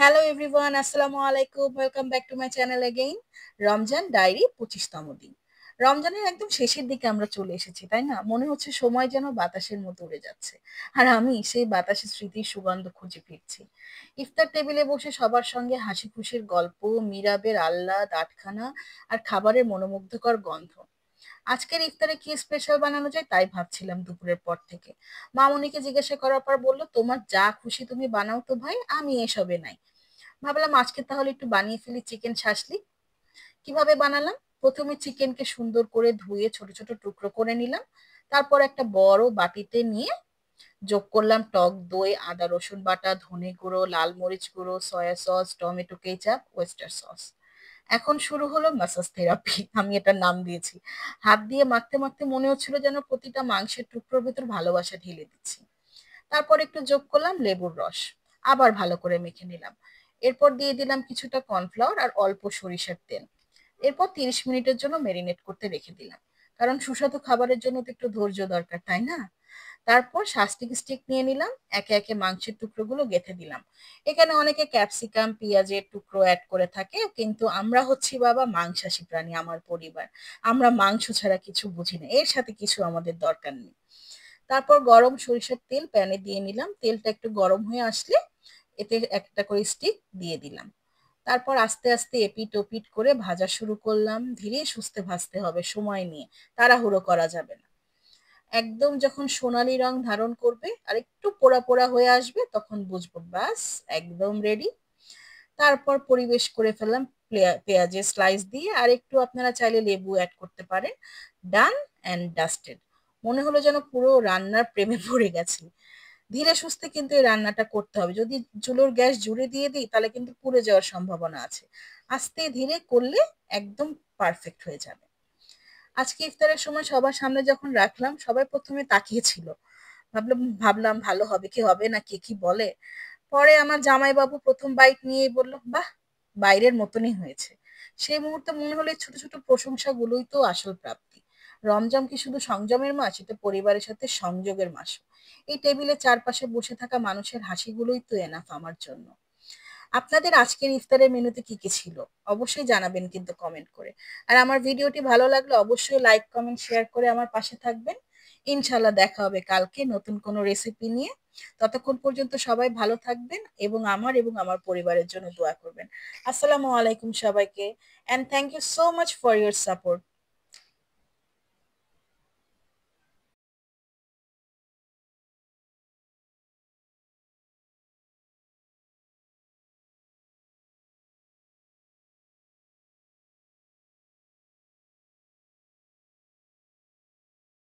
Hello everyone, আসসালামু আলাইকুম। Welcome back to my channel again. Ramzan diary 25তম দিন। রমজানের একদম শেষের দিকে আমরা চলে এসেছি, তাই না? মনে হচ্ছে সময় যেন বাতাসের মতো উড়ে যাচ্ছে। আর আমি সেই বাতাসের স্মৃতির সুগন্ধ খুঁজে ফিরছি। ইফতার টেবিলে বসে সবার সঙ্গে হাসি খুশির গল্প, মিরাবের আল্লাহ আটখানা আর খাবারের মনোমুগ্ধকর গন্ধ। আজকের ইফতারে কি স্পেশাল বানানো যায় তাই ভাবছিলাম দুপুরের পর থেকে। মামুনিকে জিজ্ঞাসা করার পর বলল, তোমার যা খুশি তুমি বানাও তো ভাই, আমি এসবে নাই। ভাবলাম আজকে তাহলে একটু বানিয়ে ফেলি চিকেন শাসলি। কিভাবে বানালাম? প্রথমে চিকেনকে সুন্দর করে ধুয়ে ছোট ছোট টুকরো করে নিলাম। তারপর একটা বড় বাটিতে নিয়ে যোগ করলাম টক দই, আদা রসুন বাটা, ধনে গুঁড়ো, লাল মরিচ গুঁড়ো, soya sauce, tomato ketchup, oyster sauce. এখন শুরু হলো মাসাজ থেরাপি। আমি এটার নাম দিয়েছি। হাত দিয়ে মাখতে মাখতে মনে হচ্ছিল যেন প্রতিটা মাংসের টুকরোর ভেতর ভালোবাসা ঢেলে দিচ্ছি। তারপর একটু যোগ করলাম লেবুর রস। আবার ভালো করে মেখে নিলাম। এরপর দিয়ে দিলাম কিছুটা কর্নফ্লাওয়ার আর অল্প সরিষার তেল। এরপর 30 মিনিটের জন্য মেরিনেট করতে রেখে দিলাম। কারণ সুস্বাদু খাবারের জন্য তো একটু ধৈর্য দরকার, তাই না? তারপর শাস্তিক স্টিক নিয়ে নিলাম, একে একে মাংসের টুকরোগুলো গেঁথে দিলাম। এখানে অনেকে ক্যাপসিকাম পেঁয়াজের টুকরো অ্যাড করে থাকে, কিন্তু আমরা হচ্ছি বাবা মাংসাশী প্রাণী, আমার পরিবার। আমরা মাংস ছাড়া কিছু বুঝি না, এর সাথে কিছু আমাদের দরকার নেই। তারপর গরম সরিষার তেল প্যানে দিয়ে নিলাম। তেলটা একটু গরম হয়ে আসলে এতে একটা করে স্টিক দিয়ে দিলাম। তারপর আস্তে আস্তে এপিট ওপিট করে ভাজা শুরু করলাম। ধীরে সুস্থে ভাজতে হবে, সময় নিয়ে। তাড়াহুড়ো করা যাবে না। একদম যখন সোনালী রং ধারণ করবে আর একটু পোড়া পোড়া হয়ে আসবে, তখন বুঝবো ব্যাস একদম রেডি। তারপর পরিবেশ করে ফেললাম পেঁয়াজের স্লাইস দিয়ে, আর একটু আপনারা চাইলে লেবু অ্যাড করতে পারেন। Done and dusted. মনে হলো যেন পুরো রান্নার প্রেমে পড়ে গেছি। ধীরে সুস্থে কিন্তু এই রান্নাটা করতে হবে। যদি চুলোর গ্যাস জুড়ে দিয়ে দিই তাহলে কিন্তু পুড়ে যাওয়ার সম্ভাবনা আছে। আস্তে ধীরে করলে একদম পারফেক্ট হয়ে যাবে। আজকে ইফতারের সময় সবার সামনে যখন রাখলাম, সবাই প্রথমে তাকিয়েছিল। ভাবলাম ভালো হবে কি হবে না, কে কি বলে। পরে আমার জামাইবাবু প্রথম বাইট নিয়েই বলল, বাহ, বাইরের মতনই হয়েছে। সেই মুহূর্তে মনে হলো এই ছোট ছোট প্রশংসাগুলোই তো আসল প্রাপ্তি। রমজান কি শুধু সংযমের মাস, এটা পরিবারের সাথে সংযোগের মাসও। এই টেবিলে চারপাশে বসে থাকা মানুষের হাসিগুলোই তো এনাফ আমার জন্য। আপনাদের আজকের ইফতারের মেনুতে কি কি ছিল অবশ্যই জানাবেন কিন্তু কমেন্ট করে। আর আমার ভিডিওটি ভালো লাগলে অবশ্যই লাইক কমেন্ট শেয়ার করে আমার পাশে থাকবেন। ইনশাল্লাহ দেখা হবে কালকে নতুন কোনো রেসিপি নিয়ে। ততক্ষণ পর্যন্ত সবাই ভালো থাকবেন এবং আমার পরিবারের জন্য দোয়া করবেন। আসসালামু আলাইকুম সবাইকে, and thank you so much for your support.